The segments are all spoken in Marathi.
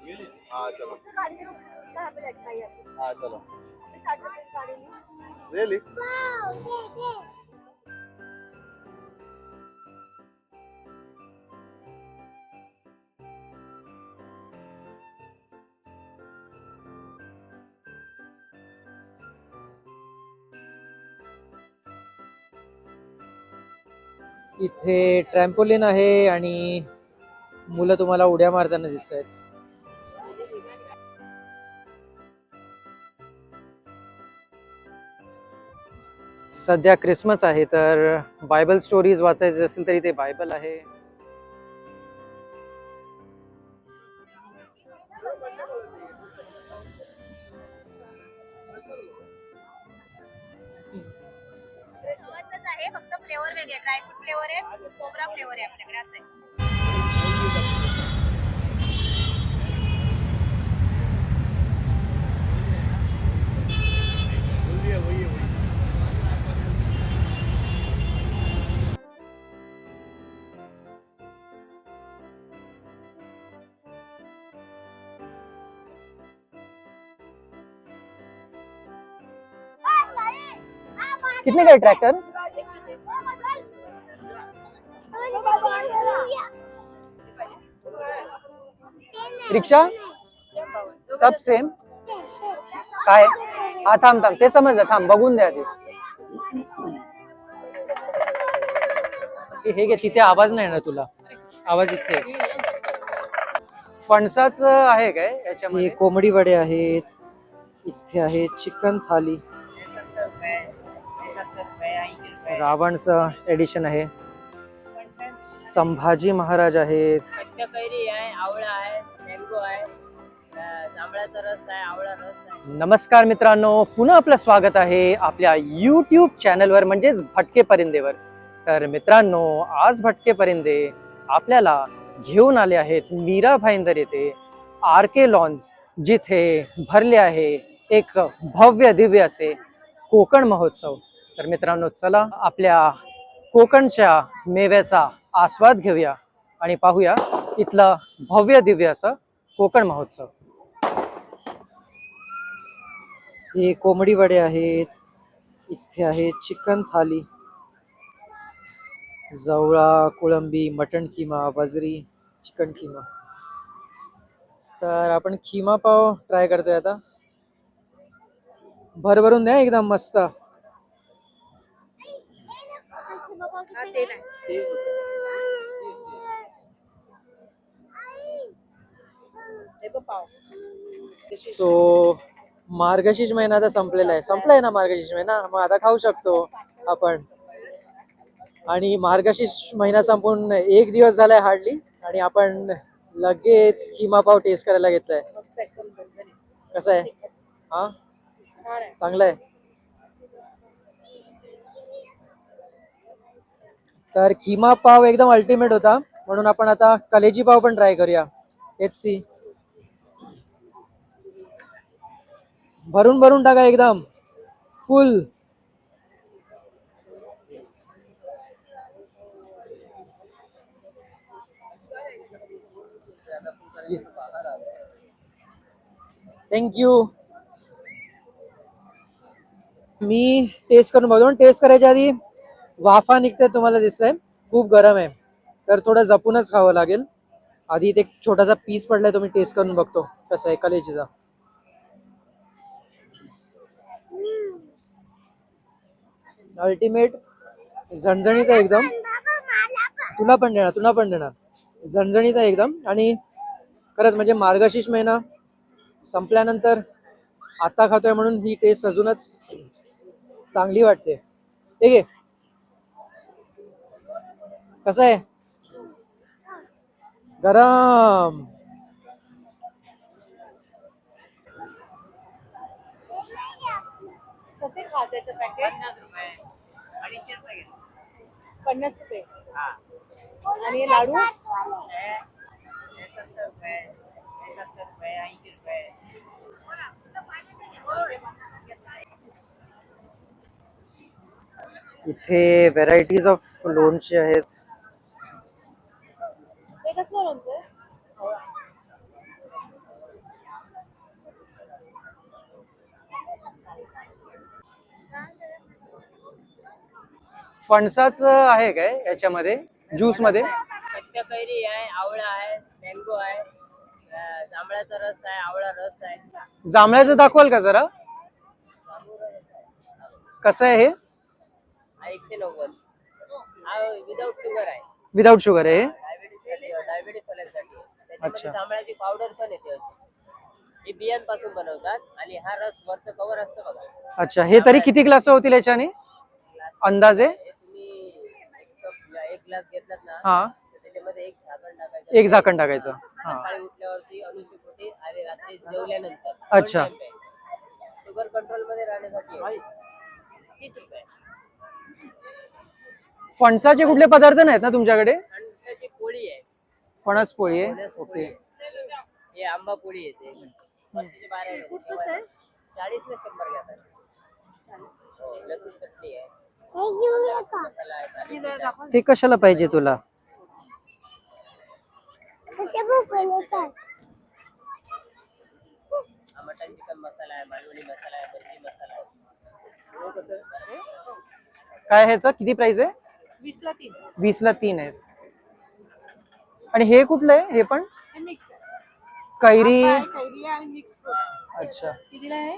हाँ चलो। कहाँ पे लटका है? हाँ चलो। 60 रुपए की गाड़ी ली। ले ली। इथे ट्रॅम्पोलिन आहे आणि मुलं तुम्हाला उड्या मारताना दिसत आहेत. सध्या क्रिसमस आहे तर बायबल स्टोरीज वाचायचे असेल तरी ते बायबल आहे. गव्हाचंच आहे, फक्त फ्लेवर वेगळे, ड्रायफ्रूट फ्लेवर आहे, खोबरा फ्लेवर आहे आपल्याकडे असं आहे. कितने का ट्रॅक्टर? रिक्षा सब सेम काय? हा थांब थांब, ते समजलं, थांब बघून द्या. हे घे, तिथे आवाज नाही ना तुला, आवाज इथे. फणसाचं आहे काय याच्यामध्ये? कोंबडी वडे आहेत, इथे आहे चिकन थाली, रावणचं एडिशन आहे, संभाजी महाराज आहेत, कच्चा कैरी आहे, आवळा आहे, मँगो आहे, जांभळाचा रस आहे, आवळा रस आहे. नमस्कार मित्रांनो, पुन्हा आपलं स्वागत आहे आपल्या यूट्यूब चॅनलवर म्हणजेच भटके परिंदेवर. तर मित्रांनो, आज भटके परिंदे आपल्याला घेऊन आले आहेत मीरा भाईंदर येथे आरके लॉन्स, जिथे भरले आहे एक भव्य दिव्य असे कोकण महोत्सव. तर मित्रांनो, चला आपल्या कोकणच्या मेव्याचा आस्वाद घेऊया आणि पाहूया इथलं भव्य दिव्य असं कोकण महोत्सव. हे कोंबडी वडे आहेत, इथे आहे चिकन थाली, जवळा, कोळंबी, मटण किमा, बाजरी, चिकन किमा. तर आपण खिमा पाव ट्राय करतोय आता. भरभरून द्या एकदम मस्त. सो मार्गशीर्ष महिना आता संपलेला आहे, संपलाय ना मार्गशीर्ष महिना, मग आता खाऊ शकतो आपण. आणि मार्गशीर्ष महिना संपून एक दिवस झालाय हार्डली, आणि आपण लगेच खिमा पाव टेस्ट करायला घेतलाय. कसं आहे? हा चांगलं आहे. तर खिमा पाव एकदम अल्टिमेट होता, म्हणून आपण आता कलेजी पाव पण ट्राय करूया. Let's see. भरून भरून टाका एकदम फुल. थँक्यू. मी टेस्ट करून बघतो. टेस्ट करायच्या आधी वाफा निघते, तुम्हाला दिसतंय खूप गरम आहे, तर थोडं जपूनच खावं लागेल. आधी इथे एक छोटासा पीस पडलाय, तो मी टेस्ट करून बघतो कसा आहे कलेजीचा. अल्टिमेट, झणझणीत आहे एकदम. तुला पण देणार झणझणीत आहे एकदम. आणि खरंच म्हणजे मार्गशीर्ष महिना संपल्यानंतर आता खातोय म्हणून ही टेस्ट अजूनच चांगली वाटते. ठीक आहे, कसं आहे? गरम. कसे खायचं पॅकेट? 50 रुपये 250 रुपये. 50 रुपये. हा. आणि लाडू? 70 रुपये, 70 रुपये, 80 रुपये. इथे व्हेरायटीज ऑफ लोणचे आहेत. ते कसलं लोणचं? फणसाचं आहे काय याच्यामध्ये ज्यूस मध्ये? कच्च्या कैरी आहे, आवळा आहे, मँगो आहे, जांभळाचा रस आहे, आवळा रस आहे. जांभळ्याचं दाखवाल का जरा? कसं आहे हे? हा 190. हा विदाउट शुगर आहे. विदाउट शुगर आहे हे? डायबिटीस वाल्यांसाठी. अच्छा. त्याच्यामध्ये जांभळाची पावडर पण येते अशी. ही बियांपासून बनवतात आणि हा रस वरचं कव्हर असतं बघा. अच्छा, हे तरी किती ग्लास होतील याच्याने अंदाजे? हे तुम्ही एक ग्लास घेतलात ना, हा, तर त्याच्यामध्ये एक झाकण टाकायचं. एक झाकण टाकायचं. हा, सकाळी उठल्यावरती अनुषपोटी आणि रात्री जेवल्यानंतर. अच्छा. शुगर कंट्रोल मध्ये राहण्यासाठी आहे. 30 रुपये. फणसाचे कुठले पदार्थ नाहीत ना तुमच्याकडे? फणसाची पोळी आहे. फणस पोळी आहे. फणस पोळी ओके. आहे. हे आंबा पोळी येते. वर्षाची 12 रुपये. 40 ने 100 घेतात. हो, लसूण चटणी आहे. मसाला आहे, थालीपीठ आहे. ते कशाला पाहिजे तुला? मटन चिकन मसाला आहे, मालवणी मसाला आहे, मिरची मसाला आहे. काय ह्याचं किती प्राइस आहे? 20 ला 3. 20 ला 3 आहेत. आणि हे कुठलं आहे? हे पण हे मिक्स आहे. कैरी. कैरी आणि मिक्स फ्रूट. अच्छा, कितीला आहे?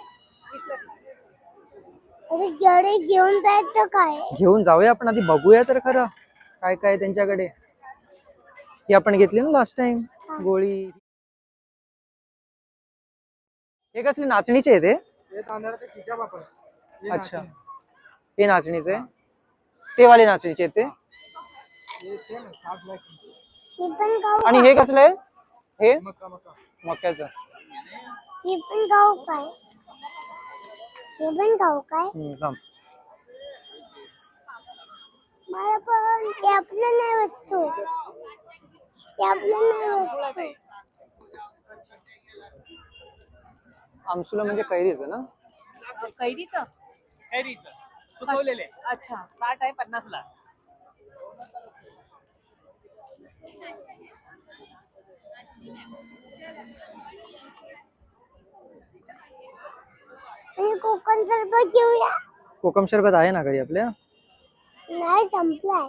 20 ला 3. अरे जडे घेऊन जायचं काय? घेऊन जाऊया आपण, आधी बघूया तर खरं काय काय त्यांच्याकडे. ही आपण घेतली ना लास्ट टाइम गोळी. हे कसले नाचणीचे आहे ते? अच्छा, हे नाचणीचे, ते वाले नाचणीचे आहेत ते. मी पण खाऊ. आणि हे कसलं आहे? हे मक्याचं. मी पण खाऊ काय? मी पण खाऊ काय? थांब. मला पण ते आपलं नाही वस्तू. ते आपलं नाही वस्तू. आमसुला म्हणजे कैरीचं ना? कैरीचं? सुकवलेले. अच्छा, 60 आहे 50 ला. आणि कोकण सरबत घेऊया. कोकम सरबत आहे ना घरी आपल्या? नाही संपलाय.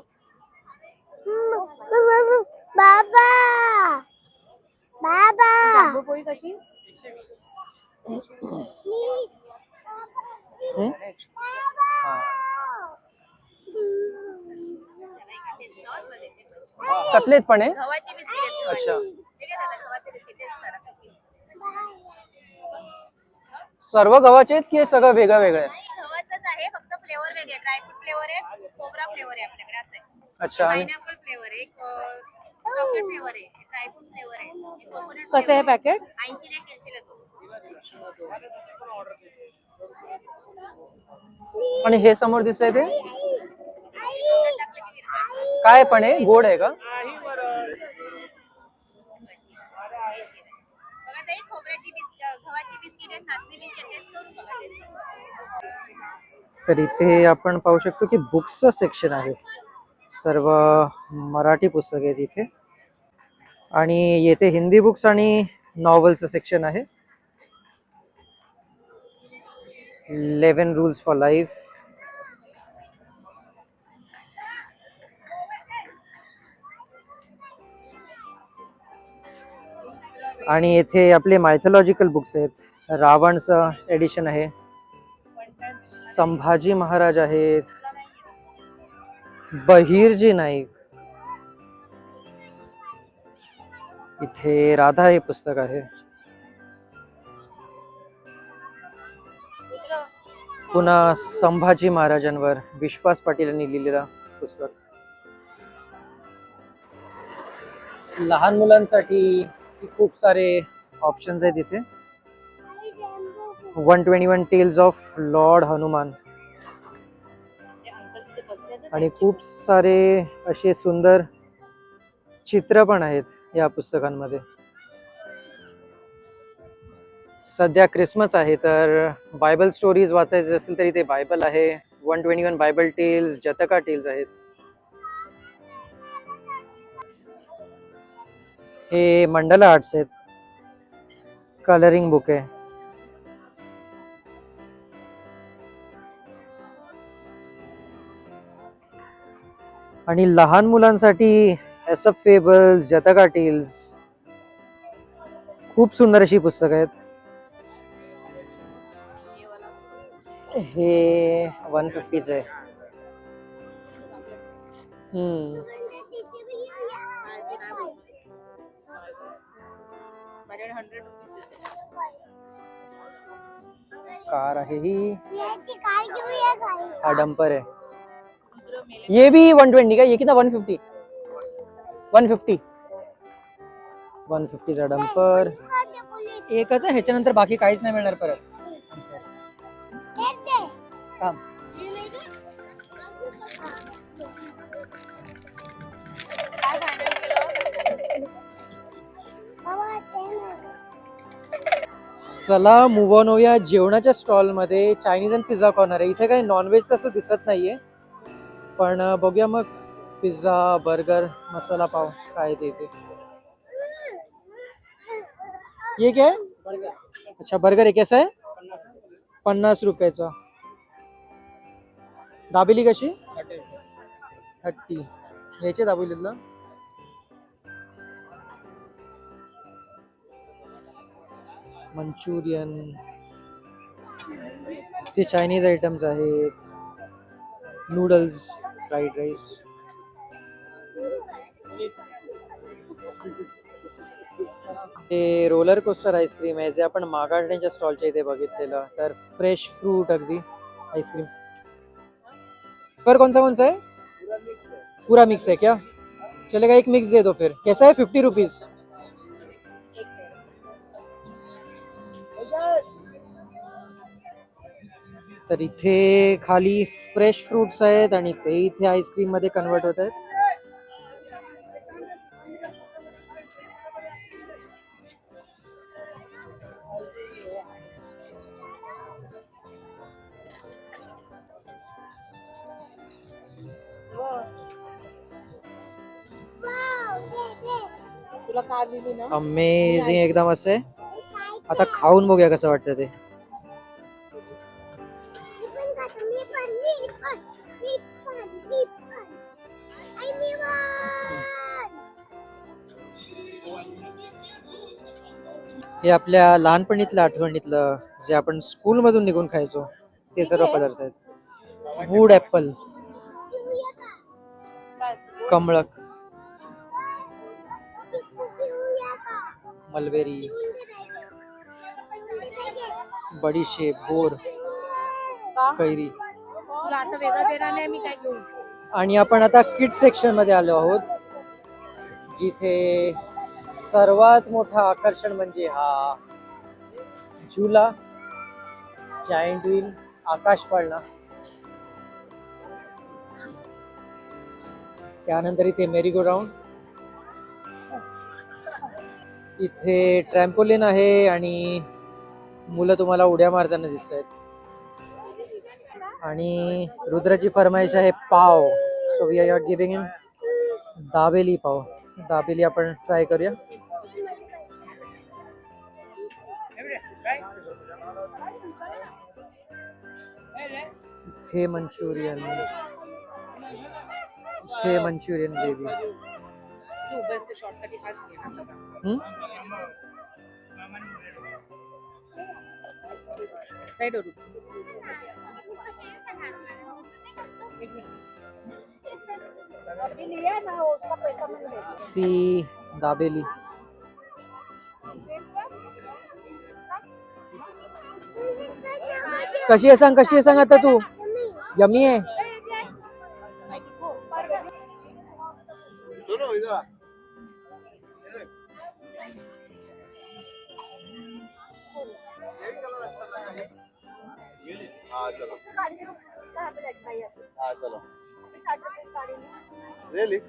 बाबा बाबा जांभूळ पोळी कशी? हम्म? हा. कसले आहेत पण हे? गव्हाची बिस्किट आहेत. अच्छा, ठीक आहे दादा, गव्हाचे बिस्किट टेस्ट करा. सर्व गव्हाचे आहेत की हे सगळं वेगळं वेगळं आहे? नाही, गव्हाचंच आहे, फक्त फ्लेवर वेगळे. ड्रायफ्रूट फ्लेवर आहे, खोबरा फ्लेवर आहे आपल्याकडे, असं आहे. अच्छा. आणि पायनॅपल फ्लेवर आहे, चॉकलेट फ्लेवर आहे, ड्रायफ्रूट फ्लेवर आहे, कोकोनट. कसं आहे पॅकेट? 80 ला केळशीला 2. आणि हे समोर दिसतंय ते टाकलं की विरघळतं. काय पण आहे? गोड आहे का? बघा ताई, खोबऱ्याची गव्हाची बिस्किट आहेत, नाचणी बिस्किट टेस्ट करून बघा, टेस्ट करून. तर इथे आपण पाहू शकतो की बुक्सचं सेक्शन आहे. सर्व मराठी पुस्तके आहेत इथे. आणि येथे हिंदी बुक्स आणि नॉव्हलचं सेक्शन आहे. 11 रूल्स फॉर लाईफ. आणि येथे आपले मायथॉलॉजिकल बुक्स आहेत. रावणचं एडिशन आहे, संभाजी महाराज आहेत, बहिर्जी नाईक. इथे राधा हे पुस्तक आहे. पुन्हा संभाजी महाराजांवर विश्वास पाटील यांनी लिहिलेलं पुस्तक. लहान मुलांसाठी खूप सारे ऑप्शन्स आहेत इथे. 121 टेल्स ऑफ लॉर्ड हनुमान. आणि खूप सारे असे सुंदर चित्र पण आहेत या पुस्तकांमध्ये. सध्या क्रिसमस आहे, तर बायबल स्टोरीज वाचायचे असेल तरी ते बायबल आहे. 121 बायबल टेल्स, जतका टेल्स आहेत. हे मंडला आर्ट्स आहेत, कलरिंग बुक आहे. आणि लहान मुलांसाठी एसएफ फेबल्स, जतका टेल्स, खूप सुंदर अशी पुस्तकं आहेत. हे 150 आहे. माझ्याकडे 100 रुपीज कार आहे ही. याची कार घेऊया काय? हा डंपर आहे. ये भी 120 का? ये कितना 150? 150 150 चा डंपर एकच आहे. ह्याच्यानंतर बाकी काहीच नाही मिळणार परत. थांब. काय फायनल केलं? चला मूव ऑन होऊया जेवणाच्या स्टॉल मध्ये. चायनीज आणि पिझ्झा कॉर्नर आहे. इथे काही नॉनव्हेज तसं दिसत नाहीये, पण बघूया मग. पिझ्झा, बर्गर, मसाला पाव काय ते इथे. ये क्या है? अच्छा बर्गर आहे. कैसा आहे? 50 रुपयाचा. दाबेली कशी? 30. घ्यायचे दाबेलीतला? मंचुरियन. ते चायनीज आयटम्स आहेत. Noodles, fried rice. हे रोलर कोस्टर आईस्क्रीम आहे जे आपण मागाडण्याच्या स्टॉलच्या इथे बघितलेलं. तर फ्रेश फ्रूट अगदी आइसक्रीम. पर कौन सा है? पूरा मिक्स है क्या? चलेगा, एक मिक्स दे दो फिर. कैसा है? 50 रुपीज. तर इथे खाली फ्रेश फ्रूट्स आहेत आणि ते इथे आईस्क्रीम मध्ये कन्वर्ट होत आहेत. तुला कार दिली ना? अमेझिंग एकदम असं आहे. आता खाऊन बघूया कसं वाटतं ते. हे आपल्या लहानपणीतल्या आठवणीतलं जे आपण स्कूल मधून निघून खायचो ते सर्व पदार्थ आहेत. वूड ऍपल, कमळक, मलबेरी, बडीशेप, बोर, कैरी. तुला आता वेगळं देणार नाही मी, काय घेऊ? आणि आपण आता किड्स सेक्शन मध्ये आलो आहोत, जिथे सर्वात मोठं आकर्षण म्हणजे हा झुला, जायंट व्हील, आकाश पाळणा. त्यानंतर इथे मेरी गो राऊंड, इथे ट्रॅम्पोलिन आहे आणि मुलं तुम्हाला उड्या मारताना दिसत आहेत. आणि रुद्राची फरमाईश आहे पाव. सो वी आर गिविंग हिम दाबेली पाव. दाबेली आपण ट्राय करूया. हे मंचुरियन, हे मंचुरियन ग्रेव्ही. तू बस शॉर्ट साठी हाच घे ना सगळं. साइड वर लिया ना, उसका पैसा मैंने दे दिया. सी दाबेली. कशी आहे सांग, कशी आहे सांग आता तू. यमी आहे. Really?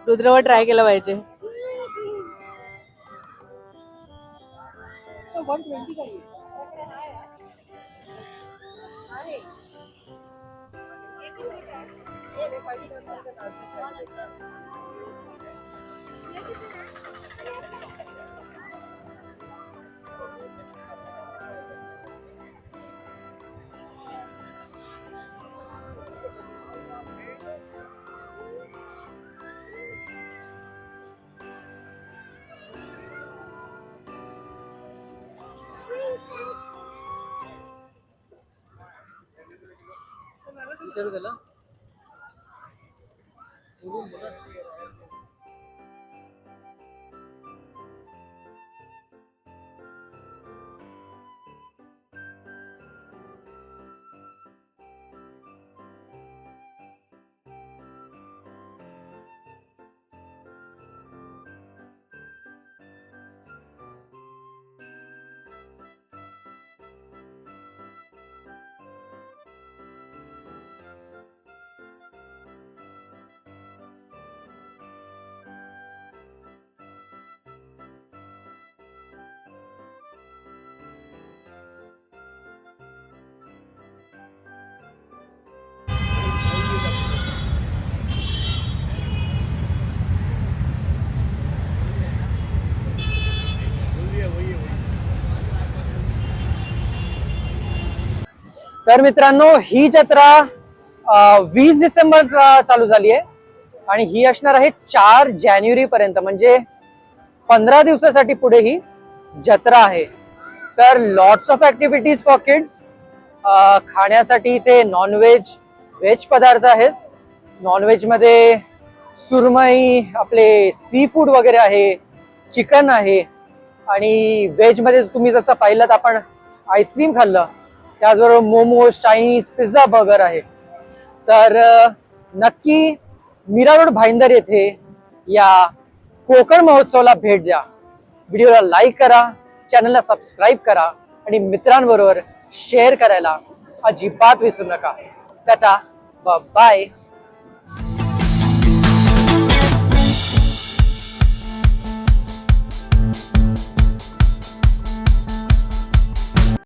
रुद्रवर ट्राय केलं पाहिजे. विचारू त्याला. तर मित्रांनो, ही जत्रा 20 डिसेंबरला चालू झाली आहे आणि ही असणार आहे 4 जानेवारी पर्यंत, म्हणजे 15 दिवसासाठी पुढे ही जत्रा आहे. तर lots of activities for kids. खाण्यासाठी इथे नॉनव्हेज, व्हेज पदार्थ आहेत. नॉनव्हेज मध्ये सुरमई, आपले सी फूड वगैरे आहे, चिकन आहे आणि व्हेज मध्ये तुम्ही जसं पाहिलं आपण आईस्क्रीम खाल्लं, त्याचबरोबर मोमोज, चायनीज, पिझ्झा, बर्गर आहे. तर नक्की मीरा रोड भाईंदर येथे या कोकण महोत्सवाला भेट द्या. व्हिडिओला लाईक करा, चॅनलला सबस्क्राईब करा आणि मित्रांबरोबर शेअर करायला अजिबात विसरू नका. टाटा, बाय.